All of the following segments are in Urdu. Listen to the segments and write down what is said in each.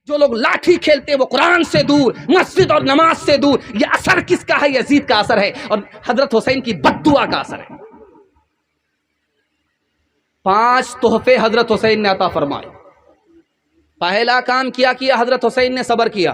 جو لوگ لاٹھی کھیلتے وہ قرآن سے دور، مسجد اور نماز سے دور، یہ اثر کس کا ہے؟ یزید کا اثر ہے اور حضرت حسین کی بد دعا کا اثر ہے۔ 5 تحفے حضرت حسین نے عطا فرمائے۔ پہلا کام کیا حضرت حسین نے صبر کیا،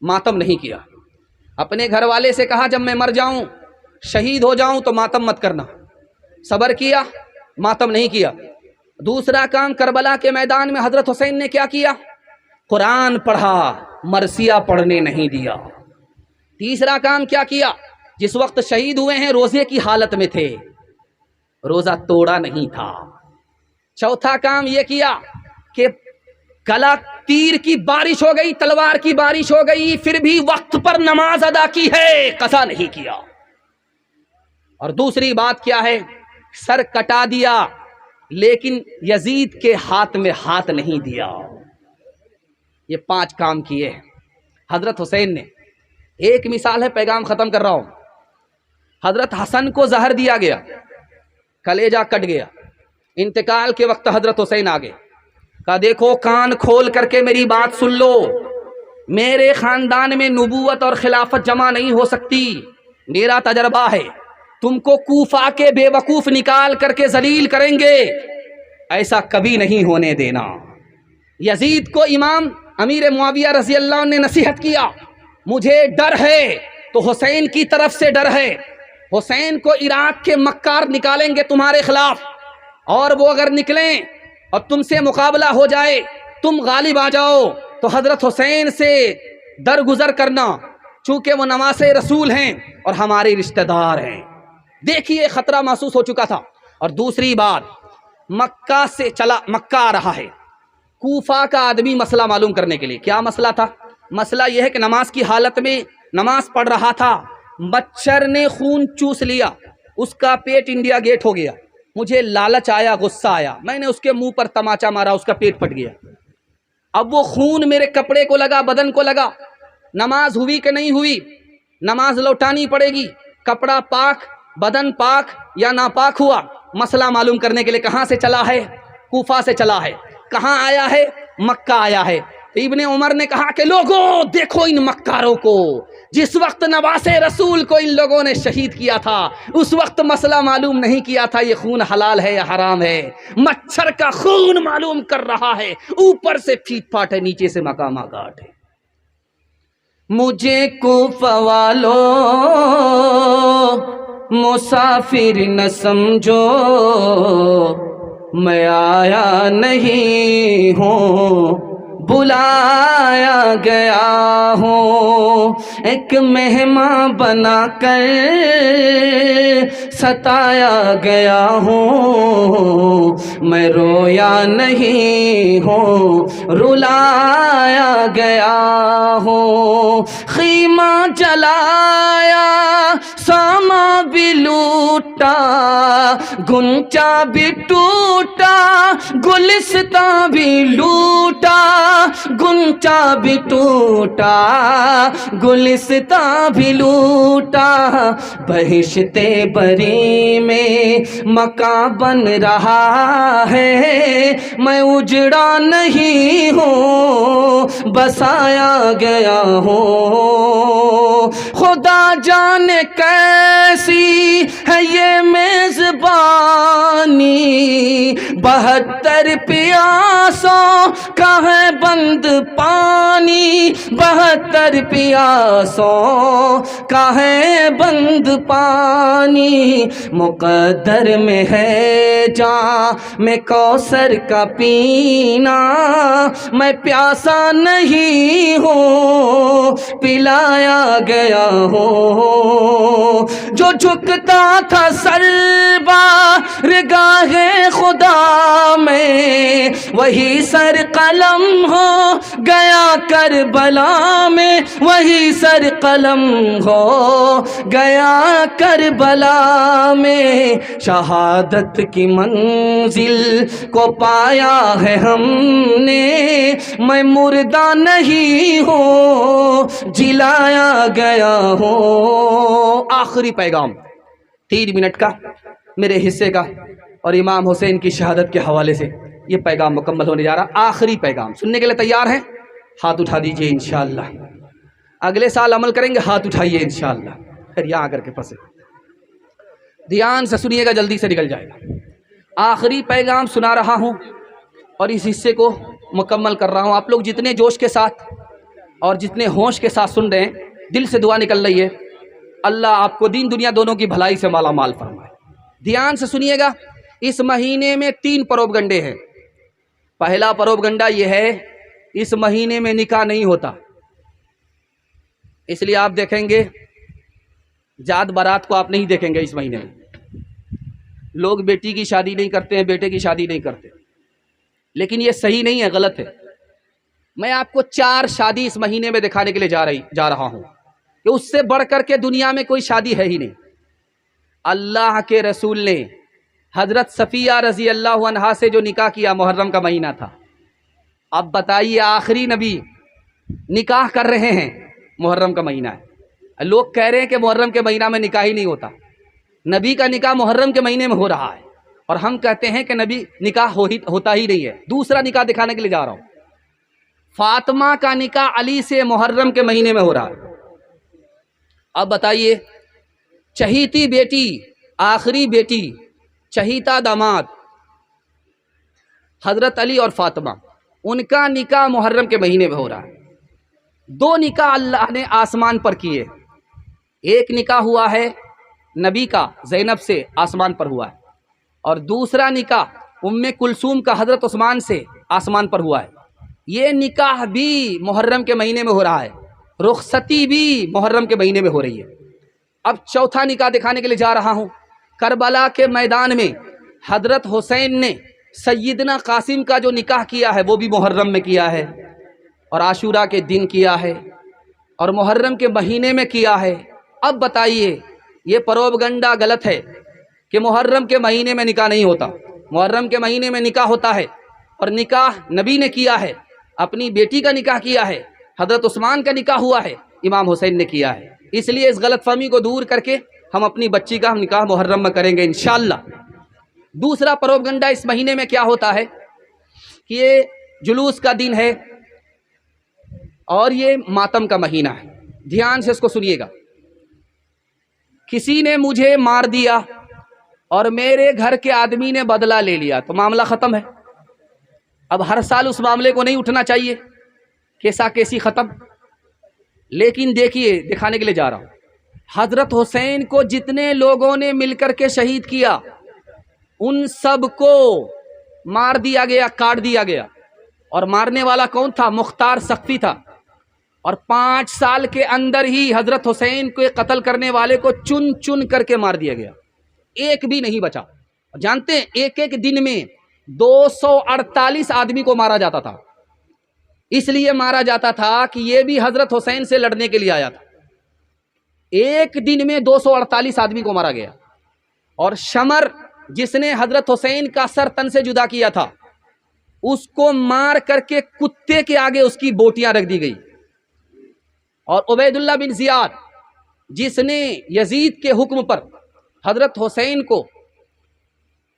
ماتم نہیں کیا۔ اپنے گھر والے سے کہا جب میں مر جاؤں، شہید ہو جاؤں تو ماتم مت کرنا، صبر کیا، ماتم نہیں کیا۔ دوسرا کام کربلا کے میدان میں حضرت حسین نے کیا کیا؟ قرآن پڑھا، مرثیہ پڑھنے نہیں دیا۔ تیسرا کام کیا کیا؟ جس وقت شہید ہوئے ہیں روزے کی حالت میں تھے، روزہ توڑا نہیں تھا۔ چوتھا کام یہ کیا کہ گلا تیر کی بارش ہو گئی، تلوار کی بارش ہو گئی، پھر بھی وقت پر نماز ادا کی ہے، قضا نہیں کیا۔ اور دوسری بات کیا ہے؟ سر کٹا دیا لیکن یزید کے ہاتھ میں ہاتھ نہیں دیا۔ یہ 5 کام کیے حضرت حسین نے۔ ایک مثال ہے، پیغام ختم کر رہا ہوں۔ حضرت حسن کو زہر دیا گیا، کلیجہ کٹ گیا، انتقال کے وقت حضرت حسین آگے کہا دیکھو کان کھول کر کے میری بات سن لو، میرے خاندان میں نبوت اور خلافت جمع نہیں ہو سکتی، میرا تجربہ ہے، تم کو کوفہ کے بے وقوف نکال کر کے ذلیل کریں گے، ایسا کبھی نہیں ہونے دینا۔ یزید کو امام امیر معاویہ رضی اللہ عنہ نے نصیحت کیا، مجھے ڈر ہے تو حسین کی طرف سے ڈر ہے، حسین کو عراق کے مکار نکالیں گے تمہارے خلاف، اور وہ اگر نکلیں اور تم سے مقابلہ ہو جائے، تم غالب آ جاؤ تو حضرت حسین سے درگزر کرنا، چونکہ وہ نواسے رسول ہیں اور ہمارے رشتہ دار ہیں۔ دیکھیے خطرہ محسوس ہو چکا تھا۔ اور دوسری بات، مکہ سے چلا، مکہ آ رہا ہے، کوفہ کا آدمی مسئلہ معلوم کرنے کے لیے۔ کیا مسئلہ تھا؟ مسئلہ یہ ہے کہ نماز کی حالت میں نماز پڑھ رہا تھا، مچھر نے خون چوس لیا، اس کا پیٹ انڈیا گیٹ ہو گیا، مجھے لالچ آیا، غصہ آیا، میں نے اس کے منہ پر تماچا مارا، اس کا پیٹ پھٹ گیا۔ اب وہ خون میرے کپڑے کو لگا، بدن کو لگا، نماز ہوئی کہ نہیں ہوئی؟ نماز لوٹانی پڑے گی۔ کپڑا پاک، بدن پاک یا ناپاک ہوا؟ مسئلہ معلوم کرنے کے لیے کہاں سے چلا ہے؟ کوفہ سے چلا ہے۔ کہاں آیا ہے؟ مکہ آیا ہے۔ ابن عمر نے کہا کہ لوگوں دیکھو ان مکاروں کو، جس وقت نواسے رسول کو ان لوگوں نے شہید کیا تھا اس وقت مسئلہ معلوم نہیں کیا تھا یہ خون حلال ہے یا حرام ہے، مچھر کا خون معلوم کر رہا ہے، اوپر سے پھیٹ پھاٹ ہے، نیچے سے مقامہ گاٹ ہے۔ مجھے کوفہ والو مسافر نہ سمجھو، میں آیا نہیں ہوں، بلایا گیا ہوں، ایک مہمان بنا کر ستایا گیا ہوں، میں رویا نہیں ہوں، رلایا گیا ہوں، خیمہ جلایا، ساما بھی لوٹا، گنچا بھی ٹوٹا، گلستاں بھی لوٹا، گنچا بھی ٹوٹا، گلستاں بھی لوٹا، بہشت بری میں مکان بن رہا ہے، میں اجڑا نہیں ہوں، بسایا گیا ہوں، خدا جانے کیسی ہے یہ میزبانی، 72 پیاسوں کا ہے بند پانی، 72 پیاسوں کا ہے بند پانی، مقدر میں ہے جام میں کوثر کا پینا، میں پیاسا نہیں ہوں، پلایا گیا ہوں، جو جھکتا تھا سر بارگاہ خدا میں وہی سر قلم ہو گیا کربلا میں، وہی سر قلم ہو گیا کربلا میں، شہادت کی منزل کو پایا ہے ہم نے، میں مردہ نہیں ہوں، جلایا گیا ہوں۔ آخری پیغام 3 منٹ کا میرے حصے کا اور امام حسین کی شہادت کے حوالے سے۔ یہ پیغام مکمل ہونے جا رہا. آخری پیغام سننے کے لیے تیار ہیں؟ ہاتھ اٹھا دیجئے انشاءاللہ. اگلے سال عمل کریں گے, ہاتھ اٹھائیے انشاءاللہ. پھر یہاں آ کر کے پھنسے. دھیان سے سنیے گا, جلدی سے نکل جائے گا. آخری پیغام سنا رہا ہوں اور اس حصے کو مکمل کر رہا ہوں. آپ لوگ جتنے جوش کے ساتھ اور جتنے ہوش کے ساتھ سن رہے ہیں, دل سے دعا نکل رہی ہے, اللہ آپ کو دین دنیا دونوں کی بھلائی سے مالا مال فرمائے. دھیان سے سنیے گا. اس مہینے میں 3 پروپگنڈے ہیں. پہلا پروپگنڈا یہ ہے, اس مہینے میں نکاح نہیں ہوتا. اس لیے آپ دیکھیں گے جات بارات کو آپ نہیں دیکھیں گے اس مہینے میں. لوگ بیٹی کی شادی نہیں کرتے ہیں, بیٹے کی شادی نہیں کرتے, لیکن یہ صحیح نہیں ہے, غلط ہے. میں آپ کو 4 شادی اس مہینے میں دکھانے کے لیے جا رہا ہوں کہ اس سے بڑھ کر کے دنیا میں کوئی شادی ہے ہی نہیں. اللہ کے رسول نے حضرت صفیہ رضی اللہ عنہا سے جو نکاح کیا, محرم کا مہینہ تھا. اب بتائیے, آخری نبی نکاح کر رہے ہیں, محرم کا مہینہ ہے. لوگ کہہ رہے ہیں کہ محرم کے مہینہ میں نکاح ہی نہیں ہوتا. نبی کا نکاح محرم کے مہینے میں ہو رہا ہے, اور ہم کہتے ہیں کہ نبی نکاح ہوتا ہی نہیں ہے. دوسرا نکاح دکھانے کے لیے جا رہا ہوں. فاطمہ کا نکاح علی سے محرم کے مہینے میں ہو رہا ہے. اب بتائیے, چہیتی بیٹی, آخری بیٹی, چہیتا داماد حضرت علی اور فاطمہ, ان کا نکاح محرم کے مہینے میں ہو رہا ہے. 2 نکاح اللہ نے آسمان پر کیے. ایک نکاح ہوا ہے نبی کا زینب سے, آسمان پر ہوا ہے, اور دوسرا نکاح ام کلثوم کا حضرت عثمان سے آسمان پر ہوا ہے. یہ نکاح بھی محرم کے مہینے میں ہو رہا ہے, رخصتی بھی محرم کے مہینے میں ہو رہی ہے. اب چوتھا نکاح دکھانے کے لیے جا رہا ہوں. کربلا کے میدان میں حضرت حسین نے سیدنا قاسم کا جو نکاح کیا ہے وہ بھی محرم میں کیا ہے, اور عاشورہ کے دن کیا ہے, اور محرم کے مہینے میں کیا ہے. اب بتائیے, یہ پروپگنڈا غلط ہے کہ محرم کے مہینے میں نکاح نہیں ہوتا. محرم کے مہینے میں نکاح ہوتا ہے, اور نکاح نبی نے کیا ہے, اپنی بیٹی کا نکاح کیا ہے, حضرت عثمان کا نکاح ہوا ہے, امام حسین نے کیا ہے. اس لیے اس غلط فہمی کو دور کر کے ہم اپنی بچی کا نکاح محرم میں کریں گے انشاءاللہ. دوسرا پروپگنڈا اس مہینے میں کیا ہوتا ہے کہ یہ جلوس کا دن ہے اور یہ ماتم کا مہینہ ہے. دھیان سے اس کو سنیے گا. کسی نے مجھے مار دیا اور میرے گھر کے آدمی نے بدلہ لے لیا تو معاملہ ختم ہے. اب ہر سال اس معاملے کو نہیں اٹھنا چاہیے, کیسا کیسی ختم. لیکن دیکھیے, دکھانے کے لیے جا رہا ہوں, حضرت حسین کو جتنے لوگوں نے مل کر کے شہید کیا ان سب کو مار دیا گیا, کاٹ دیا گیا. اور مارنے والا کون تھا؟ مختار سقفی تھا. اور 5 سال کے اندر ہی حضرت حسین کو قتل کرنے والے کو چن چن کر کے مار دیا گیا, ایک بھی نہیں بچا. جانتے ہیں ایک ایک دن میں 248 آدمی کو مارا جاتا تھا. اس لیے مارا جاتا تھا کہ یہ بھی حضرت حسین سے لڑنے کے لیے آیا تھا. ایک دن میں 248 آدمی کو مارا گیا. اور شمر جس نے حضرت حسین کا سر تن سے جدا کیا تھا, اس کو مار کر کے کتے کے آگے اس کی بوٹیاں رکھ دی گئی. اور عبید اللہ بن زیاد جس نے یزید کے حکم پر حضرت حسین کو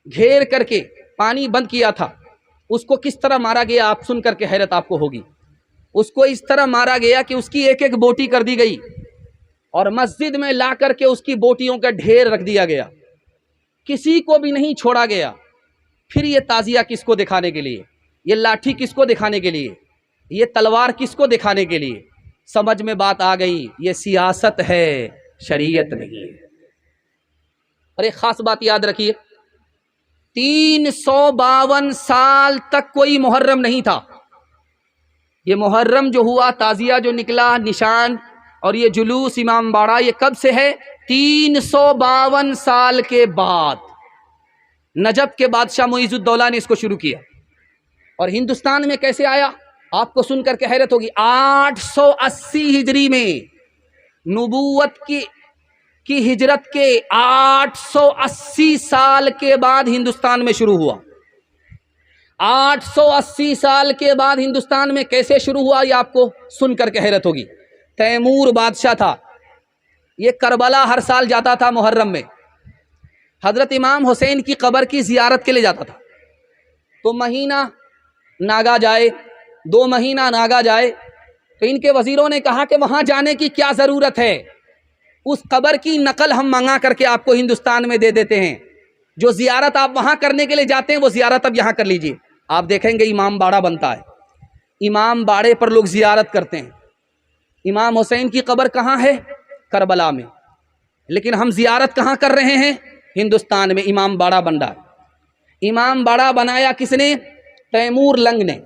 گھیر کر کے پانی بند کیا تھا, اس کو کس طرح مارا گیا آپ سن کر کے حیرت آپ کو ہوگی. اس کو اس طرح مارا گیا کہ اس کی ایک ایک بوٹی کر دی گئی, اور مسجد میں لا کر کے اس کی بوٹیوں کا ڈھیر رکھ دیا گیا, کسی کو بھی نہیں چھوڑا گیا. پھر یہ تعزیہ کس کو دکھانے کے لیے, یہ لاٹھی کس کو دکھانے کے لیے, یہ تلوار کس کو دکھانے کے لیے؟ سمجھ میں بات آ گئی, یہ سیاست ہے, شریعت نہیں ہے. اور ایک خاص بات یاد رکھیے, 352 سال تک کوئی محرم نہیں تھا. یہ محرم جو ہوا, تعزیہ جو نکلا, نشان اور یہ جلوس امام باڑہ, یہ کب سے ہے؟ 352 سال کے بعد نجف کے بادشاہ معیز الدولہ نے اس کو شروع کیا. اور ہندوستان میں کیسے آیا آپ کو سن کر کے حیرت ہوگی. 880 ہجری میں نبوت کی ہجرت کے 880 سال کے بعد ہندوستان میں شروع ہوا. 880 سال کے بعد ہندوستان میں کیسے شروع ہوا یہ آپ کو سن کر کے حیرت ہوگی. تیمور بادشاہ تھا, یہ کربلا ہر سال جاتا تھا محرم میں, حضرت امام حسین کی قبر کی زیارت کے لیے جاتا تھا. تو مہینہ ناگا جائے، 2 مہینہ ناگا جائے، تو ان کے وزیروں نے کہا کہ وہاں جانے کی کیا ضرورت ہے، اس قبر کی نقل ہم منگا کر کے آپ کو ہندوستان میں دے دیتے ہیں، جو زیارت آپ وہاں کرنے کے لیے جاتے ہیں وہ زیارت اب یہاں کر لیجئے۔ آپ دیکھیں گے امام باڑہ بنتا ہے، امام باڑے پر لوگ زیارت کرتے ہیں۔ امام حسین کی قبر کہاں ہے؟ کربلا میں، لیکن ہم زیارت کہاں کر رہے ہیں؟ ہندوستان میں امام باڑہ بن رہا ہے۔ امام باڑہ بنایا کس نے؟ تیمور لنگ نے،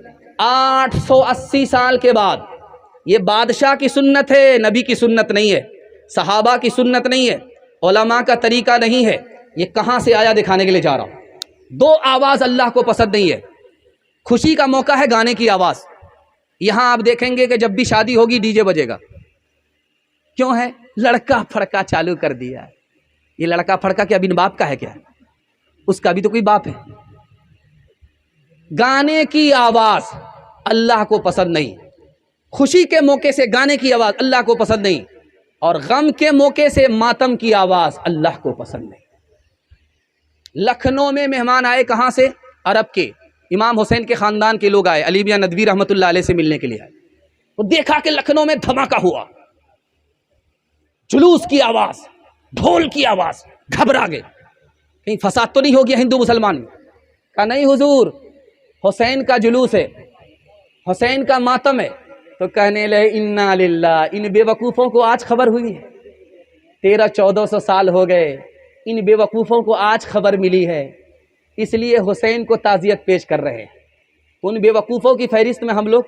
880 سال کے بعد۔ یہ بادشاہ کی سنت ہے، نبی کی سنت نہیں ہے، صحابہ کی سنت نہیں ہے، علماء کا طریقہ نہیں ہے۔ یہ کہاں سے آیا دکھانے کے لیے جا رہا ہوں۔ 2 آواز اللہ کو پسند نہیں ہے۔ خوشی کا موقع ہے گانے کی آواز، یہاں آپ دیکھیں گے کہ جب بھی شادی ہوگی ڈی جے بجے گا، کیوں ہے؟ لڑکا پھڑکا چالو کر دیا ہے۔ یہ لڑکا پھڑکا کیا بن باپ کا ہے کیا؟ اس کا بھی تو کوئی باپ ہے۔ گانے کی آواز اللہ کو پسند نہیں، خوشی کے موقع سے گانے کی آواز اللہ کو پسند نہیں، اور غم کے موقع سے ماتم کی آواز اللہ کو پسند نہیں۔ لکھنؤ میں مہمان آئے، کہاں سے؟ عرب کے، امام حسین کے خاندان کے لوگ آئے، علی میاں ندوی رحمۃ اللہ علیہ سے ملنے کے لیے آئے۔ وہ دیکھا کہ لکھنؤ میں دھماکہ ہوا، جلوس کی آواز، ڈھول کی آواز، گھبرا گئے، کہیں فساد تو نہیں ہو گیا ہندو مسلمان میں؟ کہا نہیں حضور، حسین کا جلوس ہے، حسین کا ماتم ہے۔ تو کہنے لگے انا للہ، ان بے وقوفوں کو آج خبر ہوئی ہے، 1300-1400 سال ہو گئے، ان بے وقوفوں کو آج خبر ملی ہے، اس لیے حسین کو تعزیت پیش کر رہے ہیں۔ ان بے وقوفوں کی فہرست میں ہم لوگ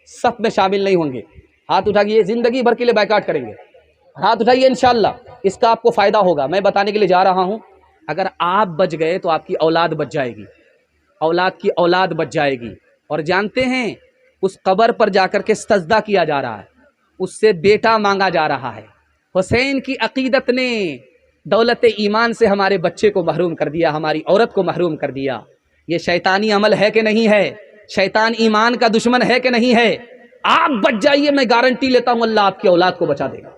صف میں شامل نہیں ہوں گے۔ ہاتھ اٹھائیے، زندگی بھر کے لیے بائیکاٹ کریں گے، ہاتھ اٹھائیے، انشاءاللہ اس کا آپ کو فائدہ ہوگا۔ میں بتانے کے لیے جا رہا ہوں، اگر آپ بچ گئے تو آپ کی اولاد بچ جائے گی، اولاد کی اولاد بچ جائے گی۔ اور جانتے ہیں اس قبر پر جا کر کے سجدہ کیا جا رہا ہے، اس سے بیٹا مانگا جا رہا ہے۔ حسین کی عقیدت نے دولت ایمان سے ہمارے بچے کو محروم کر دیا، ہماری عورت کو محروم کر دیا۔ یہ شیطانی عمل ہے کہ نہیں ہے؟ شیطان ایمان کا دشمن ہے کہ نہیں ہے؟ آپ بچ جائیے، میں گارنٹی لیتا ہوں اللہ آپ کی اولاد کو بچا دے گا۔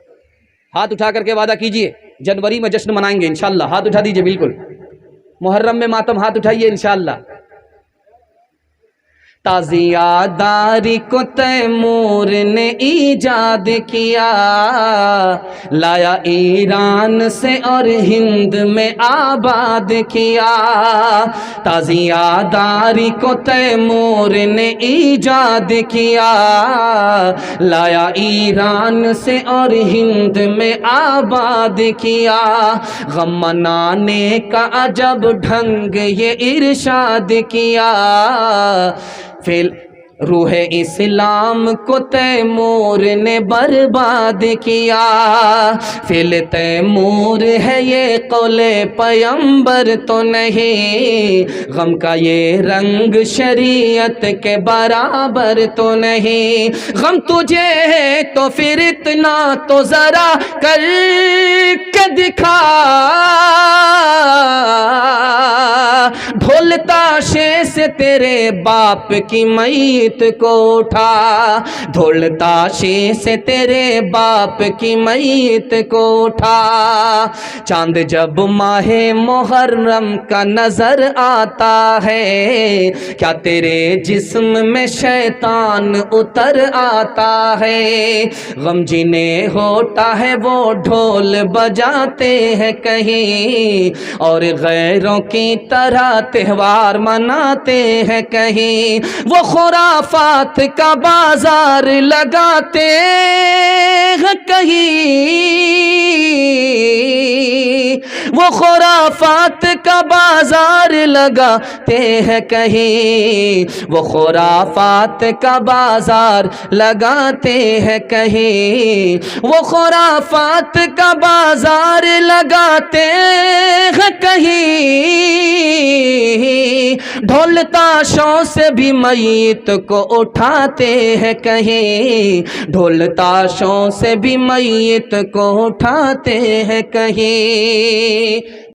ہاتھ اٹھا کر کے وعدہ کیجئے، جنوری میں جشن منائیں گے انشاءاللہ۔ ہاتھ اٹھا دیجئے، بالکل۔ محرم میں ماتم، ہاتھ اٹھائیے انشاءاللہ۔ تازیہ داری کو تیمور نے ایجاد کیا، لایا ایران سے اور ہند میں آباد کیا۔ تازیہ داری کو تیمور نے ایجاد کیا، لایا ایران سے اور ہند میں آباد کیا۔ غم منانے کا عجب ڈھنگ یہ ارشاد کیا، روح اسلام کو تیمور نے برباد کیا۔ فعل تیمور ہے یہ قول پیغمبر تو نہیں، غم کا یہ رنگ شریعت کے برابر تو نہیں۔ غم تجھے ہے تو پھر اتنا تو ذرا کر کے دکھا، ڈھول تاشے سے تیرے باپ کی میت کو اٹھا، ڈھول تاشے سے تیرے باپ کی میت کو اٹھا۔ چاند جب ماہ محرم کا نظر آتا ہے، کیا تیرے جسم میں شیطان اتر آتا ہے؟ غم جنہیں ہوتا ہے وہ ڈھول بجاتے ہیں کہیں، اور غیروں کی طرح تہوار مناتے ہیں کہیں۔ وہ خرافات کا بازار لگاتے ہیں کہیں، وہ خرافات کا بازار لگاتے ہیں کہیں، وہ خرافات کا بازار لگاتے ہیں کہیں، وہ خرافات کا بازار لگاتے ہیں کہیں۔ ڈھول تاشوں سے بھی میت کو اٹھاتے ہیں کہیں، ڈھول تاشوں سے بھی میت کو اٹھاتے ہیں کہیں۔